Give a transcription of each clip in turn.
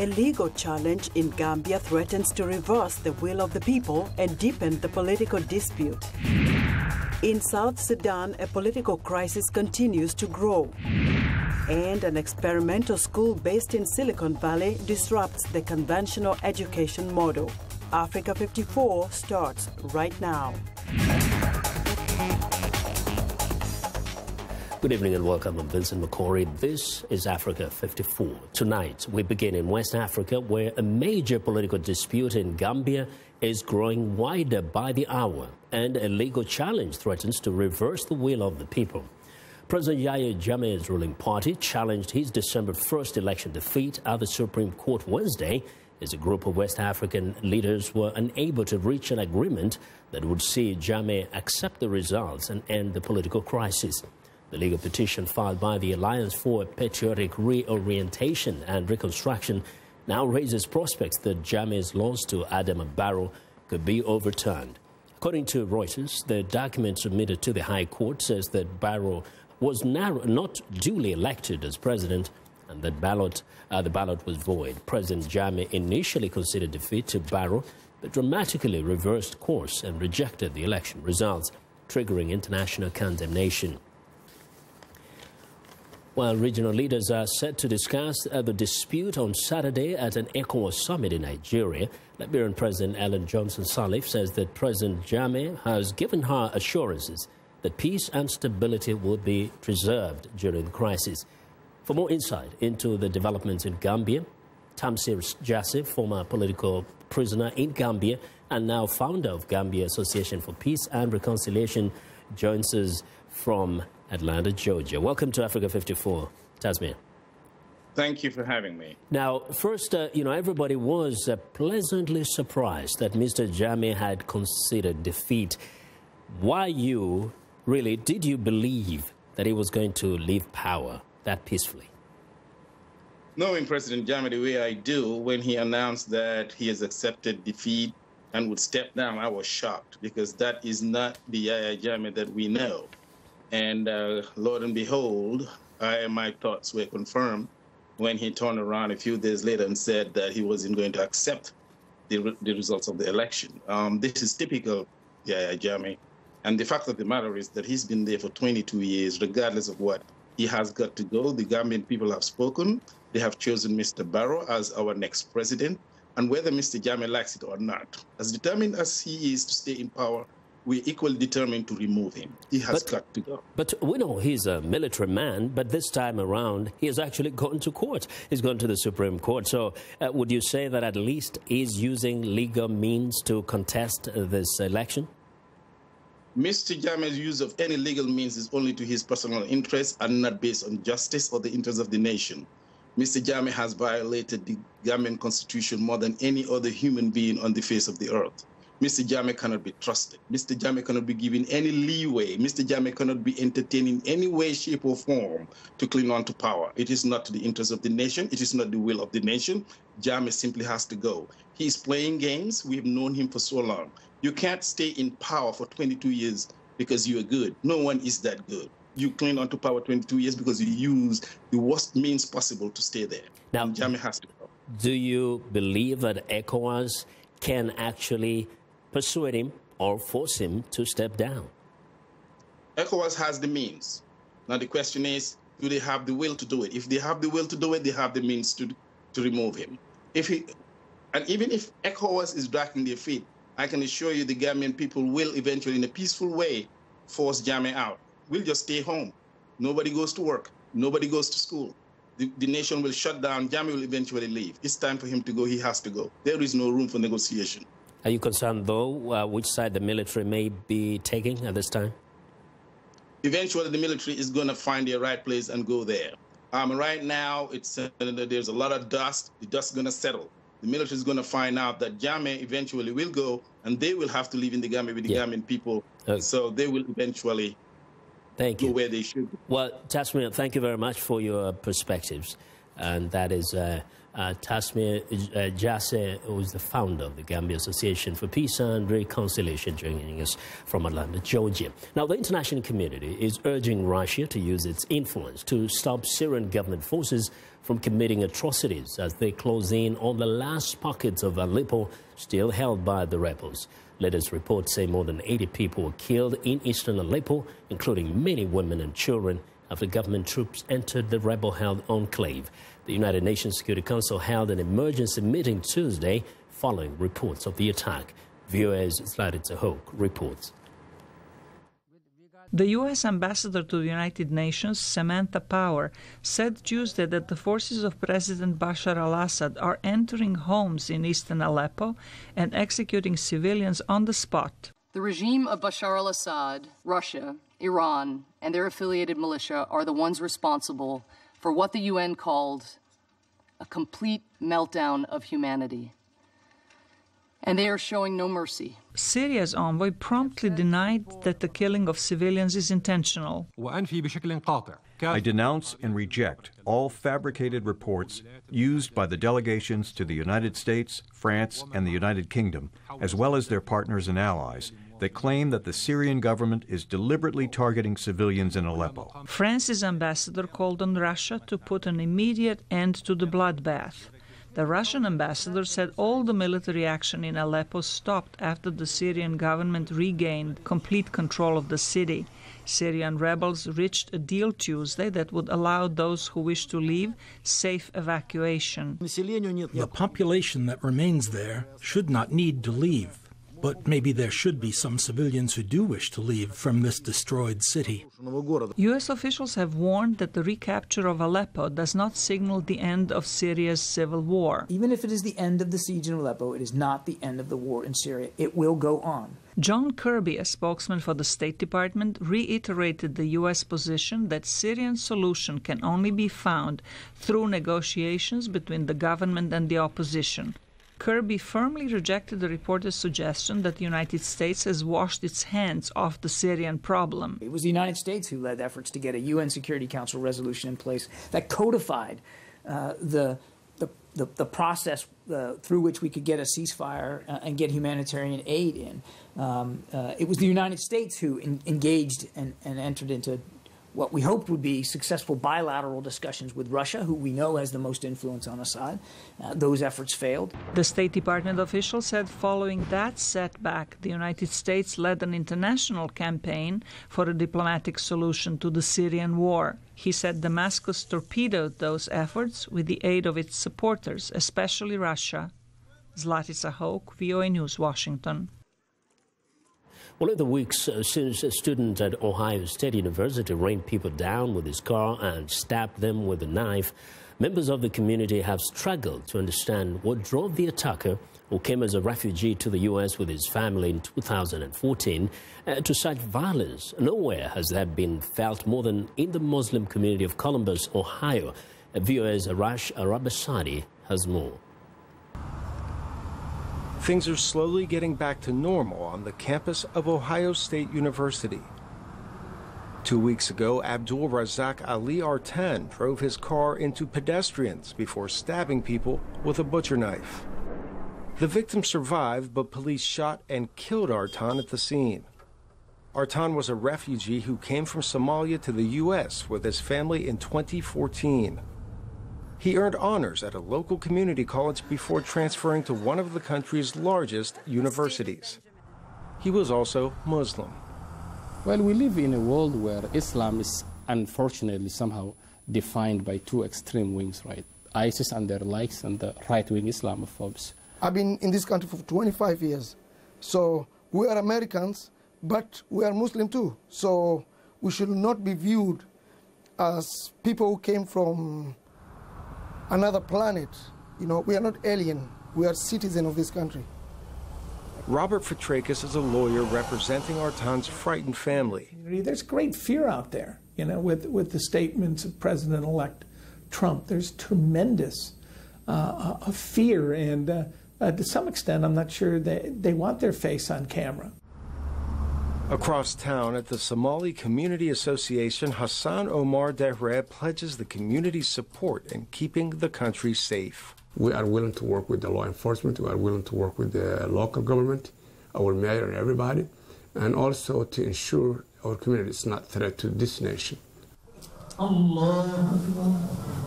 A legal challenge in Gambia threatens to reverse the will of the people and deepen the political dispute. In South Sudan, a political crisis continues to grow. And an experimental school based in Silicon Valley disrupts the conventional education model. Africa 54 starts right now. Good evening and welcome. I'm Vincent Makori. This is Africa 54. Tonight, we begin in West Africa, where a major political dispute in Gambia is growing wider by the hour, and a legal challenge threatens to reverse the will of the people. President Yahya Jammeh's ruling party challenged his December 1st election defeat at the Supreme Court Wednesday, as a group of West African leaders were unable to reach an agreement that would see Jammeh accept the results and end the political crisis. The legal petition filed by the Alliance for Patriotic Reorientation and Reconstruction now raises prospects that Jammeh's loss to Adama Barrow could be overturned. According to Reuters, the document submitted to the High Court says that Barrow was not duly elected as president and that the ballot was void. President Jammeh initially conceded defeat to Barrow, but dramatically reversed course and rejected the election results, triggering international condemnation. While regional leaders are set to discuss the dispute on Saturday at an ECOWAS summit in Nigeria, Liberian President Ellen Johnson Sirleaf says that President Jammeh has given her assurances that peace and stability will be preserved during the crisis. For more insight into the developments in Gambia, Tamsir Jassif, former political prisoner in Gambia and now founder of Gambia Association for Peace and Reconciliation, joins us from Atlanta, Georgia. Welcome to Africa 54, Tasmir. Thank you for having me. Now, first, everybody was pleasantly surprised that Mr. Jammeh had conceded defeat. Why did you believe that he was going to leave power that peacefully? Knowing President Jammeh the way I do, when he announced that he has accepted defeat and would step down, I was shocked, because that is not the Yahya Jammeh that we know. And Lord and behold, my thoughts were confirmed when he turned around a few days later and said that he wasn't going to accept the results of the election. This is typical Yahya Jammeh. And the fact of the matter is that he's been there for 22 years, regardless of what. He has got to go. The Gambian people have spoken. They have chosen Mr. Barrow as our next president. And whether Mr. Jammeh likes it or not, as determined as he is to stay in power, we're equally determined to remove him. He has got to go. But we know he's a military man, but this time around, he has actually gone to court. He's gone to the Supreme Court. So would you say that at least he's using legal means to contest this election? Mr. Jammeh's use of any legal means is only to his personal interests and not based on justice or the interests of the nation. Mr. Jammeh has violated the Gambian constitution more than any other human being on the face of the earth. Mr. Jammeh cannot be trusted. Mr. Jammeh cannot be given any leeway. Mr. Jammeh cannot be entertained in any way, shape, or form to cling on to power. It is not to the interest of the nation. It is not the will of the nation. Jammeh simply has to go. He is playing games. We've known him for so long. You can't stay in power for 22 years because you are good. No one is that good. You cling on to power 22 years because you use the worst means possible to stay there. Now, and Jammeh has to go. Do you believe that ECOWAS can actually persuade him or force him to step down? ECOWAS has the means. Now the question is, do they have the will to do it? If they have the will to do it, they have the means to remove him. And even if ECOWAS is dragging their feet, I can assure you the Gambian people will eventually, in a peaceful way, force Jammeh out. We'll just stay home. Nobody goes to work. Nobody goes to school. The nation will shut down. Jammeh will eventually leave. It's time for him to go. He has to go. There is no room for negotiation. Are you concerned, though, which side the military may be taking at this time? Eventually, the military is going to find their right place and go there. Right now, there's a lot of dust. The dust is going to settle. The military is going to find out that Jammeh eventually will go, and they will have to live in the Gambia with the Gambian people. So they will eventually go where they should. Well, Tasmir, thank you very much for your perspectives. and that is Tasmir Jasseh, who is the founder of the Gambia Association for Peace and Reconciliation, joining us from Atlanta, Georgia. Now, the international community is urging Russia to use its influence to stop Syrian government forces from committing atrocities as they close in on the last pockets of Aleppo still held by the rebels. Latest reports say more than 80 people were killed in eastern Aleppo, including many women and children, after government troops entered the rebel-held enclave. The United Nations Security Council held an emergency meeting Tuesday following reports of the attack. VOA's Zlatitsa Hoke reports. The U.S. ambassador to the United Nations, Samantha Power, said Tuesday that the forces of President Bashar al-Assad are entering homes in eastern Aleppo and executing civilians on the spot. The regime of Bashar al-Assad, Russia, Iran, and their affiliated militia are the ones responsible for what the UN called a complete meltdown of humanity. And they are showing no mercy. Syria's envoy promptly denied that the killing of civilians is intentional. I denounce and reject all fabricated reports used by the delegations to the United States, France, and the United Kingdom, as well as their partners and allies, that claim that the Syrian government is deliberately targeting civilians in Aleppo. France's ambassador called on Russia to put an immediate end to the bloodbath. The Russian ambassador said all the military action in Aleppo stopped after the Syrian government regained complete control of the city. Syrian rebels reached a deal Tuesday that would allow those who wish to leave safe evacuation. The population that remains there should not need to leave. But maybe there should be some civilians who do wish to leave from this destroyed city. U.S. officials have warned that the recapture of Aleppo does not signal the end of Syria's civil war. Even if it is the end of the siege in Aleppo, it is not the end of the war in Syria. It will go on. John Kirby, a spokesman for the State Department, reiterated the U.S. position that Syrian solution can only be found through negotiations between the government and the opposition. Kirby firmly rejected the reporter's suggestion that the United States has washed its hands off the Syrian problem. It was the United States who led efforts to get a UN Security Council resolution in place that codified the process through which we could get a ceasefire and get humanitarian aid in. It was the United States who engaged and entered into what we hoped would be successful bilateral discussions with Russia, who we know has the most influence on Assad. Those efforts failed. The State Department official said following that setback, the United States led an international campaign for a diplomatic solution to the Syrian war. He said Damascus torpedoed those efforts with the aid of its supporters, especially Russia. Zlatitsa Hoke, VOA News, Washington. Well, in the weeks since a student at Ohio State University rained people down with his car and stabbed them with a knife, members of the community have struggled to understand what drove the attacker, who came as a refugee to the U.S. with his family in 2014, to such violence. Nowhere has that been felt more than in the Muslim community of Columbus, Ohio. VOA's Arash Arabasadi has more. Things are slowly getting back to normal on the campus of Ohio State University. 2 weeks ago, Abdul Razak Ali Artan drove his car into pedestrians before stabbing people with a butcher knife. The victim survived, but police shot and killed Artan at the scene. Artan was a refugee who came from Somalia to the U.S. with his family in 2014. He earned honors at a local community college before transferring to one of the country's largest universities. He was also Muslim. Well, we live in a world where Islam is unfortunately somehow defined by two extreme wings, right? ISIS and their likes and the right-wing Islamophobes. I've been in this country for 25 years. So we are Americans, but we are Muslim too. So we should not be viewed as people who came from another planet. You know, we are not alien. We are citizens of this country. Robert Fitrakis is a lawyer representing Artan's frightened family. There's great fear out there, you know, with the statements of President-elect Trump. There's tremendous fear, and to some extent, I'm not sure they want their face on camera. Across town at the Somali Community Association, Hassan Omar Dehre pledges the community's support in keeping the country safe. We are willing to work with the law enforcement. We are willing to work with the local government, our mayor and everybody, and also to ensure our community is not a threat to this nation.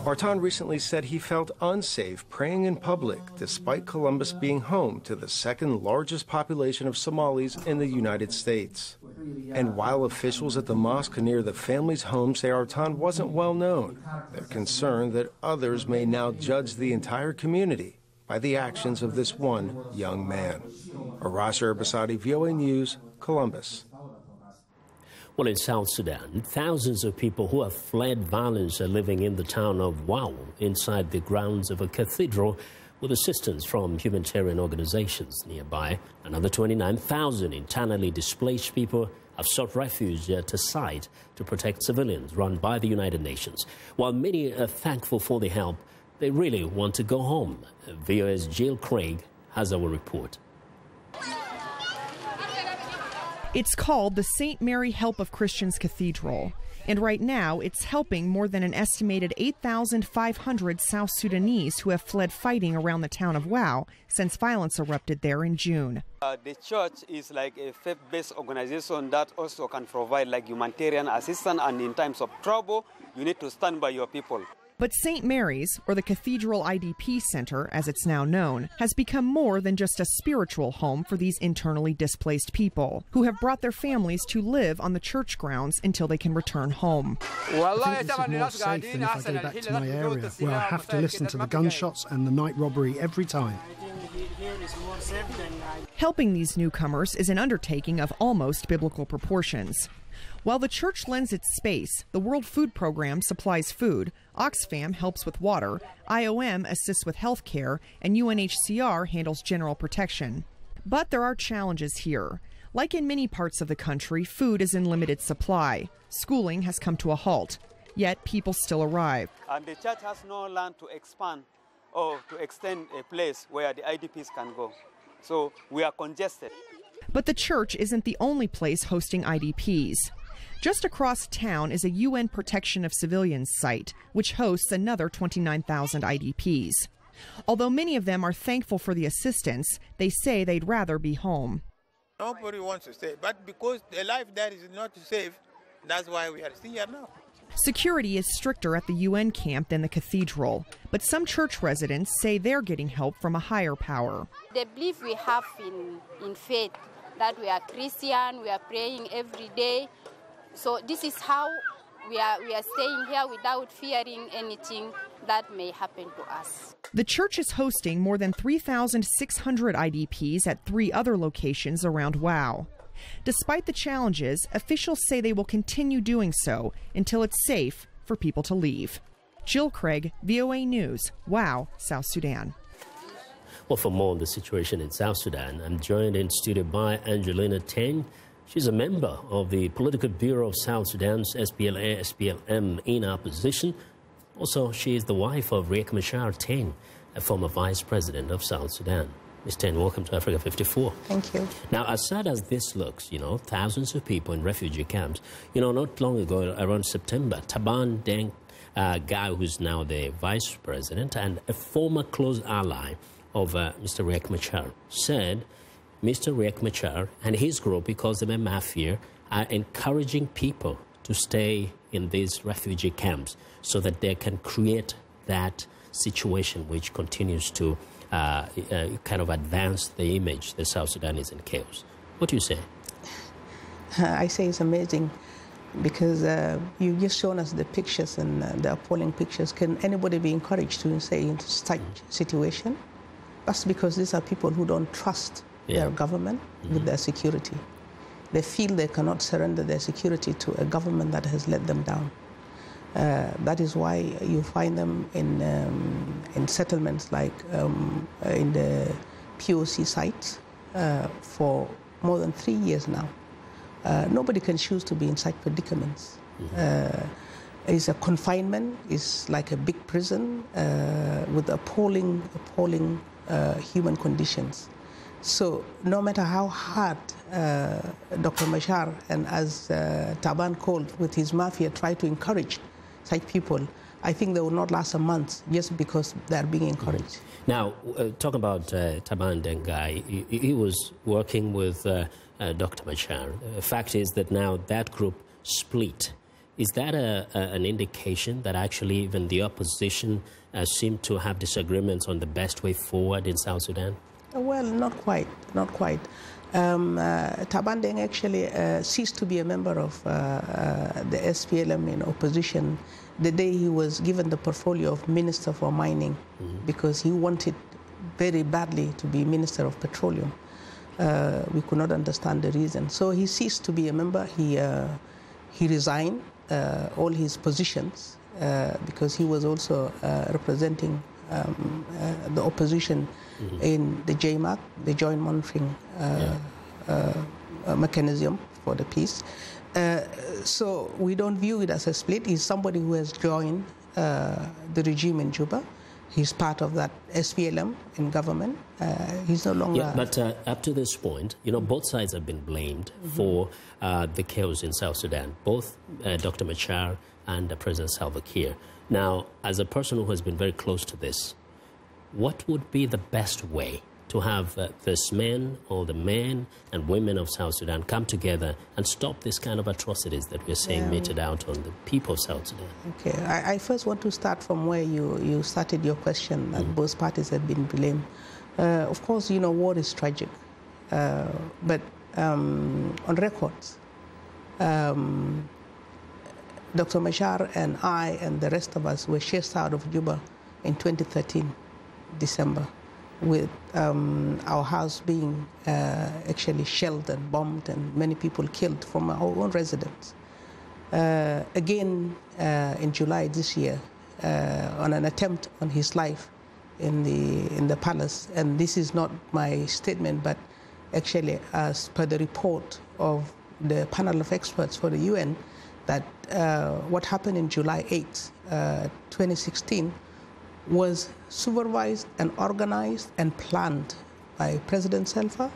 Artan recently said he felt unsafe praying in public, despite Columbus being home to the second largest population of Somalis in the United States. And while officials at the mosque near the family's home say Artan wasn't well known, they're concerned that others may now judge the entire community by the actions of this one young man. Arasha Erbasadi, VOA News, Columbus. Well, in South Sudan, thousands of people who have fled violence are living in the town of Wau, inside the grounds of a cathedral, with assistance from humanitarian organizations nearby. Another 29,000 internally displaced people have sought refuge at a site to protect civilians run by the United Nations. While many are thankful for the help, they really want to go home. VOA's Jill Craig has our report. It's called the St. Mary Help of Christians Cathedral, and right now it's helping more than an estimated 8,500 South Sudanese who have fled fighting around the town of Wau since violence erupted there in June. The church is like a faith-based organization that also can provide like humanitarian assistance, and in times of trouble, you need to stand by your people. But St. Mary's, or the Cathedral IDP Center, as it's now known, has become more than just a spiritual home for these internally displaced people who have brought their families to live on the church grounds until they can return home. I think this is more safe than if I go back to my area, where I have to listen to the gunshots and the night robbery every time. Helping these newcomers is an undertaking of almost biblical proportions. While the church lends its space, the World Food Program supplies food, Oxfam helps with water, IOM assists with health care, and UNHCR handles general protection. But there are challenges here. Like in many parts of the country, food is in limited supply. Schooling has come to a halt, yet people still arrive. And the church has no land to expand or to extend a place where the IDPs can go. So we are congested. But the church isn't the only place hosting IDPs. Just across town is a UN Protection of Civilians site, which hosts another 29,000 IDPs. Although many of them are thankful for the assistance, they say they'd rather be home. Nobody wants to stay, but because the life there is not safe, that's why we are still here now. Security is stricter at the UN camp than the cathedral, but some church residents say they're getting help from a higher power. The belief we have in faith, that we are Christian, we are praying every day. So this is how we are staying here without fearing anything that may happen to us. The church is hosting more than 3,600 IDPs at 3 other locations around Wau. Despite the challenges, officials say they will continue doing so until it's safe for people to leave. Jill Craig, VOA News, Wau, South Sudan. Well, for more on the situation in South Sudan, I'm joined in studio by Angelina Teng. She's a member of the Political Bureau of South Sudan's SPLA-SPLM in opposition. Also, she is the wife of Riek Machar Teng, a former vice president of South Sudan. Ms. Teng, welcome to Africa 54. Thank you. Now, as sad as this looks, thousands of people in refugee camps, not long ago, around September, Taban Deng, a guy who's now the vice president and a former close ally of Mr. Riek Machar, said Mr. Riek Machar and his group, because of a mafia, are encouraging people to stay in these refugee camps so that they can create that situation which continues to kind of advance the image that South Sudan is in chaos. What do you say? I say it's amazing because you've just shown us the pictures and the appalling pictures. Can anybody be encouraged to stay in such situation? That's because these are people who don't trust their government with their security. They feel they cannot surrender their security to a government that has let them down. That is why you find them in settlements like in the POC sites for more than 3 years now. Nobody can choose to be in such predicaments. It's a confinement, it's like a big prison with appalling human conditions. So no matter how hard Dr. Machar and as Taban called with his mafia try to encourage such people, I think they will not last a month just because they are being encouraged. Now, talk about Taban Dengai. He was working with Dr. Machar. The fact is that now that group split. Is that an indication that actually even the opposition seem to have disagreements on the best way forward in South Sudan? Well, not quite, not quite. Taban Deng actually ceased to be a member of the SPLM in opposition the day he was given the portfolio of Minister for Mining, because he wanted very badly to be Minister of Petroleum. We could not understand the reason. So he ceased to be a member. He resigned all his positions because he was also representing the opposition in the JMAC, the Joint Monitoring Mechanism for the Peace. So we don't view it as a split. He's somebody who has joined the regime in Juba. He's part of that SPLM in government. He's no longer... Yeah, but up to this point, you know, both sides have been blamed for the chaos in South Sudan, both Dr. Machar and President Salva Kiir. Now, as a person who has been very close to this, what would be the best way to have this men, all the men and women of South Sudan come together and stop this kind of atrocities that we're seeing meted out on the people of South Sudan? Okay, I first want to start from where you started your question, that both parties have been blamed. Of course, you know, war is tragic, but on records, Dr. Machar and I and the rest of us were chased out of Juba in 2013, December, with our house being actually shelled and bombed and many people killed from our own residence. Again, in July this year, on an attempt on his life in the palace, and this is not my statement, but actually as per the report of the panel of experts for the UN, that what happened in July 8, 2016, was supervised and organized and planned by President Salva,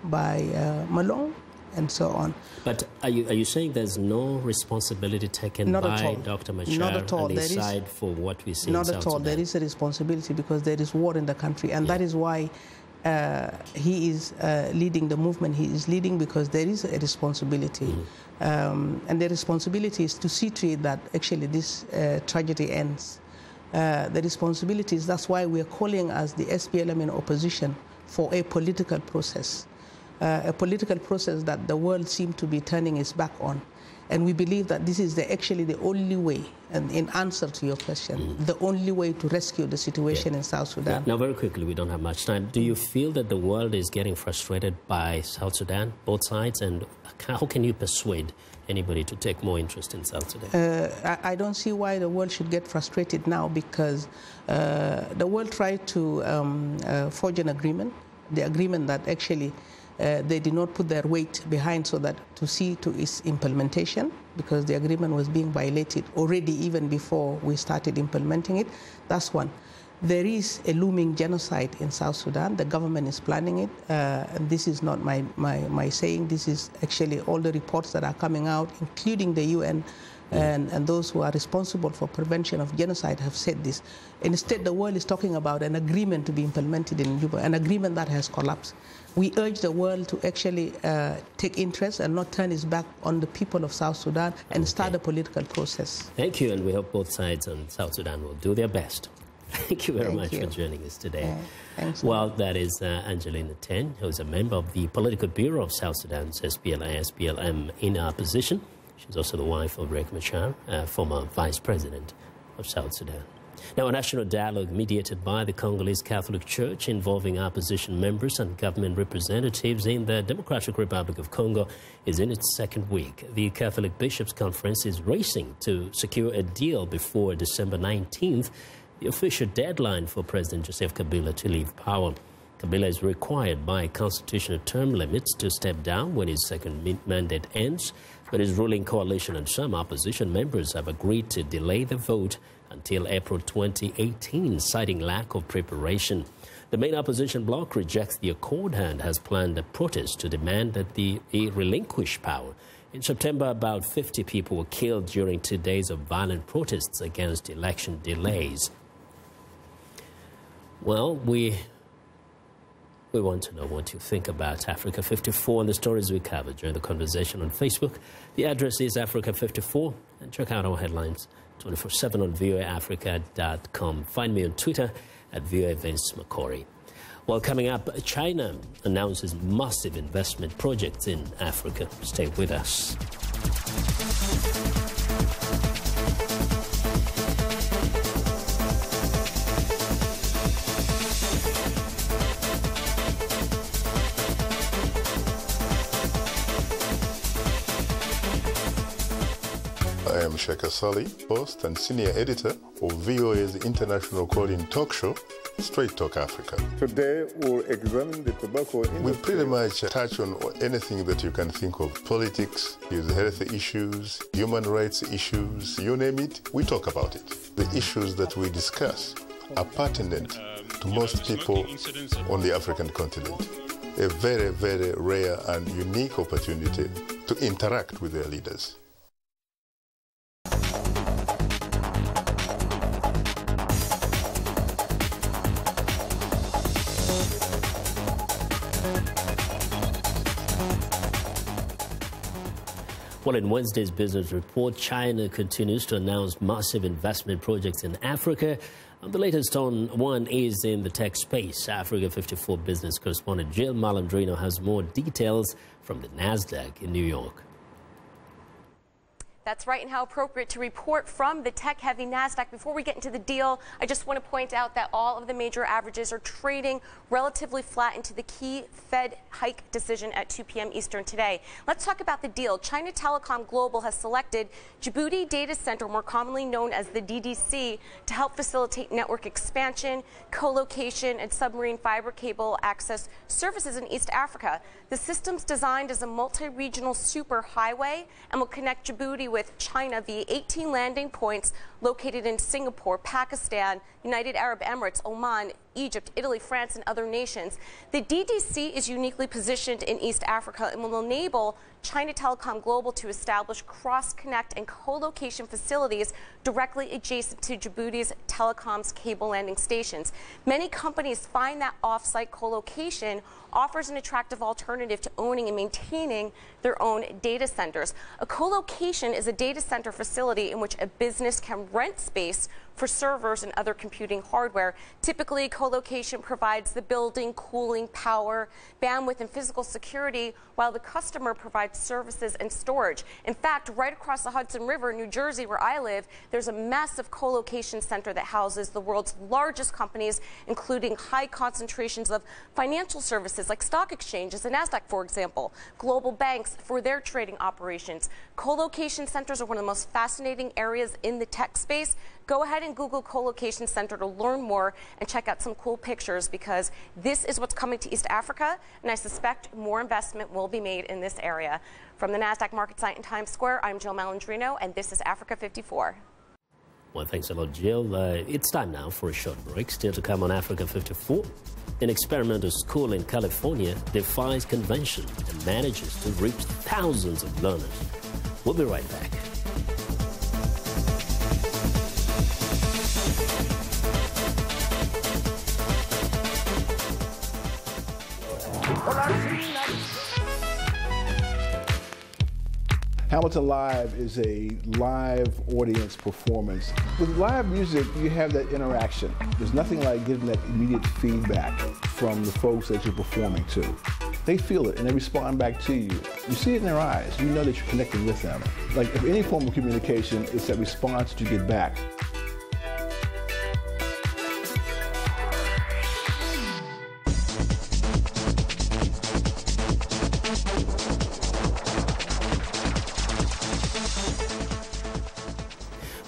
by Malone, and so on. But are you saying there's no responsibility taken by Dr. Machar on his side for what we see in South Sudan? Not at all. There is a responsibility because there is war in the country, and that is why he is leading the movement he is leading, because there is a responsibility. And the responsibility is to see to it that actually this tragedy ends. The responsibility is, that's why we are calling as the SPLM in opposition for a political process that the world seems to be turning its back on. And we believe that this is actually the only way, and in answer to your question, the only way to rescue the situation in South Sudan. Now, very quickly, we don't have much time. Do you feel that the world is getting frustrated by South Sudan, both sides, and how can you persuade anybody to take more interest in South Sudan? I don't see why the world should get frustrated now, because the world tried to forge an agreement, the agreement that actually they did not put their weight behind so that to see to its implementation, because the agreement was being violated already even before we started implementing it. That's one. There is a looming genocide in South Sudan. The government is planning it. And this is not my saying. This is actually all the reports that are coming out, including the UN and those who are responsible for prevention of genocide have said this. Instead, the world is talking about an agreement to be implemented in Juba, an agreement that has collapsed. We urge the world to actually take interest and not turn its back on the people of South Sudan and start a political process. Thank you, and we hope both sides on South Sudan will do their best. Thank you very much for joining us today. Thanks. Well, that is Angelina Ten, who is a member of the Political Bureau of South Sudan's SPLM in opposition. She's also the wife of Riek Machar, former vice president of South Sudan. Now, a national dialogue mediated by the Congolese Catholic Church involving opposition members and government representatives in the Democratic Republic of Congo is in its second week. The Catholic Bishops' Conference is racing to secure a deal before December 19th, the official deadline for President Joseph Kabila to leave power. Kabila is required by constitutional term limits to step down when his second mandate ends, but his ruling coalition and some opposition members have agreed to delay the vote until April 2018, citing lack of preparation. The main opposition bloc rejects the accord and has planned a protest to demand that he relinquish power. In September, about 50 people were killed during 2 days of violent protests against election delays. Well, we want to know what you think about Africa 54 and the stories we covered during the conversation on Facebook. The address is Africa 54, and check out our headlines 24/7 on voaafrica.com. Find me on Twitter at VOA Vincent Makori. Well, coming up, China announces massive investment projects in Africa. Stay with us. I am Shaka Sali, host and senior editor of VOA's international call-in talk show, Straight Talk Africa. Today we'll examine the tobacco industry. We pretty much touch on anything that you can think of. Politics, health issues, human rights issues, you name it, we talk about it. The issues that we discuss are pertinent to most people on the African continent. A very, very rare and unique opportunity to interact with their leaders. Well, in Wednesday's business report, China continues to announce massive investment projects in Africa. And the latest on one is in the tech space. Africa 54 business correspondent Jill Malandrino has more details from the NASDAQ in New York. That's right, and how appropriate to report from the tech-heavy NASDAQ. Before we get into the deal, I just want to point out that all of the major averages are trading relatively flat into the key Fed hike decision at 2 p.m. Eastern today. Let's talk about the deal. China Telecom Global has selected Djibouti Data Center, more commonly known as the DDC, to help facilitate network expansion, co-location, and submarine fiber cable access services in East Africa. The system's designed as a multi-regional superhighway and will connect Djibouti with China via 18 landing points located in Singapore, Pakistan, United Arab Emirates, Oman, Egypt, Italy, France, and other nations. The DDC is uniquely positioned in East Africa and will enable China Telecom Global to establish cross-connect and co-location facilities directly adjacent to Djibouti's telecom's cable landing stations. Many companies find that off-site co-location offers an attractive alternative to owning and maintaining their own data centers. A co-location is a data center facility in which a business can rent space for servers and other computing hardware. Typically, co-location provides the building, cooling, power, bandwidth, and physical security, while the customer provides services and storage. In fact, right across the Hudson River in New Jersey, where I live, there's a massive co-location center that houses the world's largest companies, including high concentrations of financial services like stock exchanges and NASDAQ, for example, global banks for their trading operations. Co-location centers are one of the most fascinating areas in the tech space. Go ahead and Google co-location center to learn more and check out some cool pictures, because this is what's coming to East Africa, and I suspect more investment will be made in this area. From the NASDAQ market site in Times Square, I'm Jill Malandrino, and this is Africa 54. Well, thanks a lot, Jill. It's time now for a short break. Still to come on Africa 54. An experimental school in California defies convention and manages to reach thousands of learners. We'll be right back. Hamilton Live is a live audience performance. With live music, you have that interaction. There's nothing like getting that immediate feedback from the folks that you're performing to. They feel it and they respond back to you. You see it in their eyes. You know that you're connecting with them. Like if any form of communication, it's that response that you get back.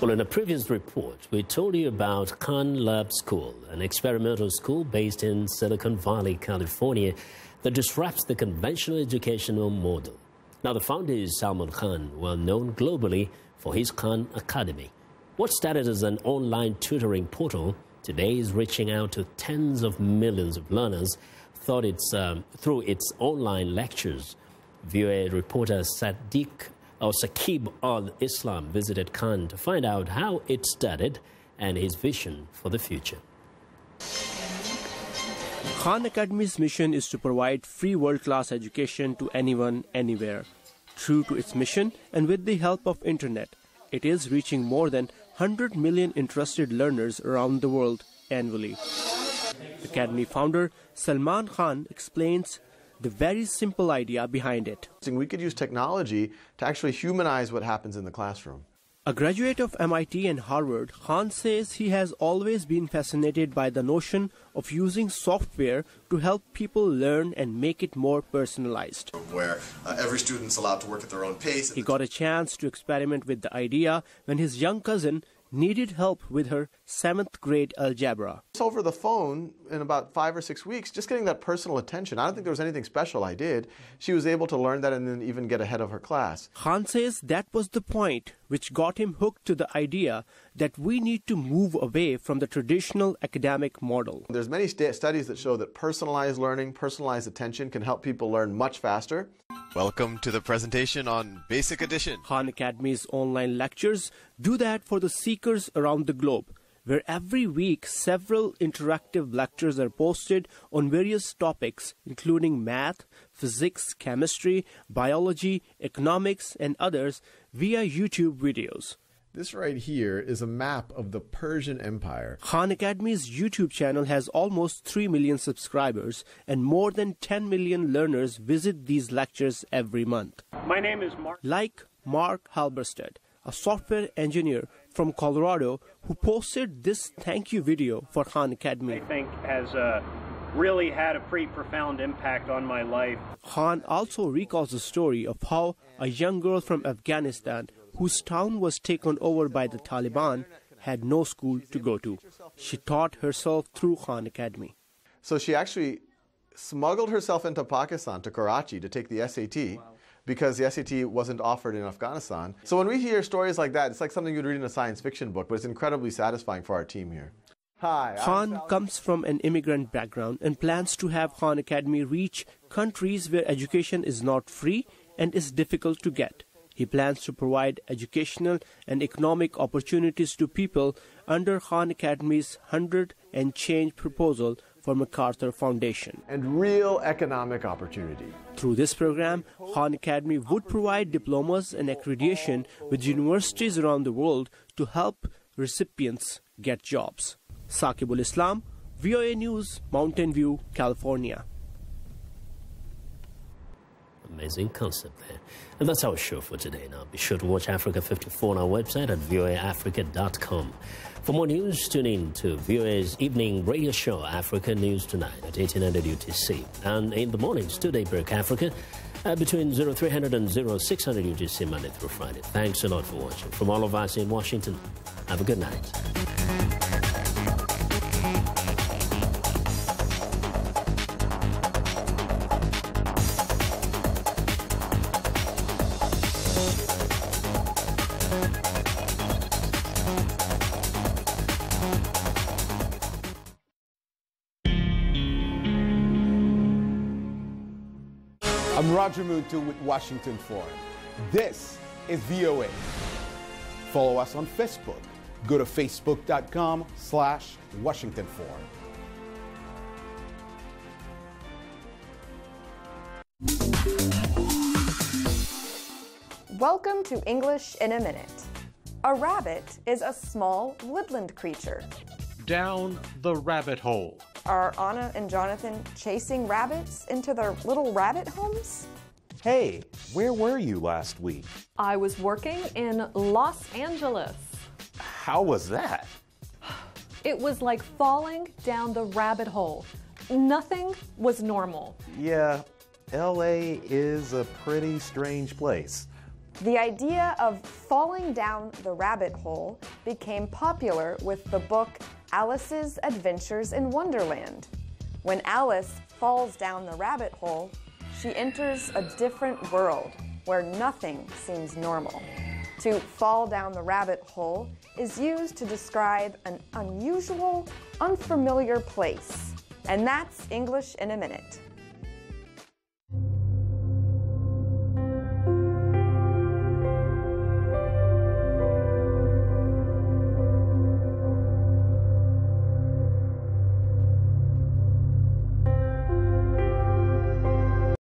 Well, in a previous report, we told you about Khan Lab School, an experimental school based in Silicon Valley, California, that disrupts the conventional educational model. Now, the founder is Salman Khan, well known globally for his Khan Academy. What started as an online tutoring portal today is reaching out to tens of millions of learners through its online lectures. VOA reporter Saqib al-Islam visited Khan to find out how it started and his vision for the future. Khan Academy's mission is to provide free world-class education to anyone, anywhere. True to its mission and with the help of internet, it is reaching more than 100 million interested learners around the world annually. Academy founder Salman Khan explains the very simple idea behind it. We could use technology to actually humanize what happens in the classroom. A graduate of MIT and Harvard, Khan says he has always been fascinated by the notion of using software to help people learn and make it more personalized. Where every student's allowed to work at their own pace. He got a chance to experiment with the idea when his young cousin needed help with her 7th grade algebra. Over the phone, in about 5 or 6 weeks, just getting that personal attention. I don't think there was anything special I did. She was able to learn that and then even get ahead of her class. Khan says that was the point which got him hooked to the idea that we need to move away from the traditional academic model. There's many studies that show that personalized learning, personalized attention can help people learn much faster. Welcome to the presentation on Basic Addition. Khan Academy's online lectures do that for the seekers around the globe, where every week several interactive lectures are posted on various topics, including math, physics, chemistry, biology, economics, and others via YouTube videos. This right here is a map of the Persian Empire. Khan Academy's YouTube channel has almost 3 million subscribers, and more than 10 million learners visit these lectures every month. My name is Mark. Like Mark Halberstadt, a software engineer from Colorado who posted this thank you video for Khan Academy. I think has really had a pretty profound impact on my life. Khan also recalls the story of how a young girl from Afghanistan whose town was taken over by the Taliban had no school to go to. She taught herself through Khan Academy. So she actually smuggled herself into Pakistan, to Karachi, to take the SAT, because the SAT wasn't offered in Afghanistan. So when we hear stories like that, it's like something you'd read in a science fiction book, but it's incredibly satisfying for our team here. Hi. Khan comes from an immigrant background and plans to have Khan Academy reach countries where education is not free and is difficult to get. He plans to provide educational and economic opportunities to people under Khan Academy's 100 and change proposal for MacArthur Foundation. And real economic opportunity. Through this program, Khan Academy would provide diplomas and accreditation with universities around the world to help recipients get jobs. Saqib al-Islam, VOA News, Mountain View, California. Amazing concept there. And that's our show for today. Now, be sure to watch Africa 54 on our website at voaafrica.com. For more news, tune in to VOA's evening radio show, Africa News Tonight, at 1800 UTC. And in the mornings to Daybreak Africa, between 0300 and 0600 UTC, Monday through Friday. Thanks a lot for watching. From all of us in Washington, have a good night. I'm Roger Muntu with Washington Forum. This is VOA. Follow us on Facebook. Go to facebook.com/Washington Forum. Welcome to English in a Minute. A rabbit is a small woodland creature. Down the rabbit hole. Are Anna and Jonathan chasing rabbits into their little rabbit homes? Hey, where were you last week? I was working in Los Angeles. How was that? It was like falling down the rabbit hole. Nothing was normal. Yeah, LA is a pretty strange place. The idea of falling down the rabbit hole became popular with the book Alice's Adventures in Wonderland. When Alice falls down the rabbit hole, she enters a different world where nothing seems normal. To fall down the rabbit hole is used to describe an unusual, unfamiliar place. And that's English in a minute.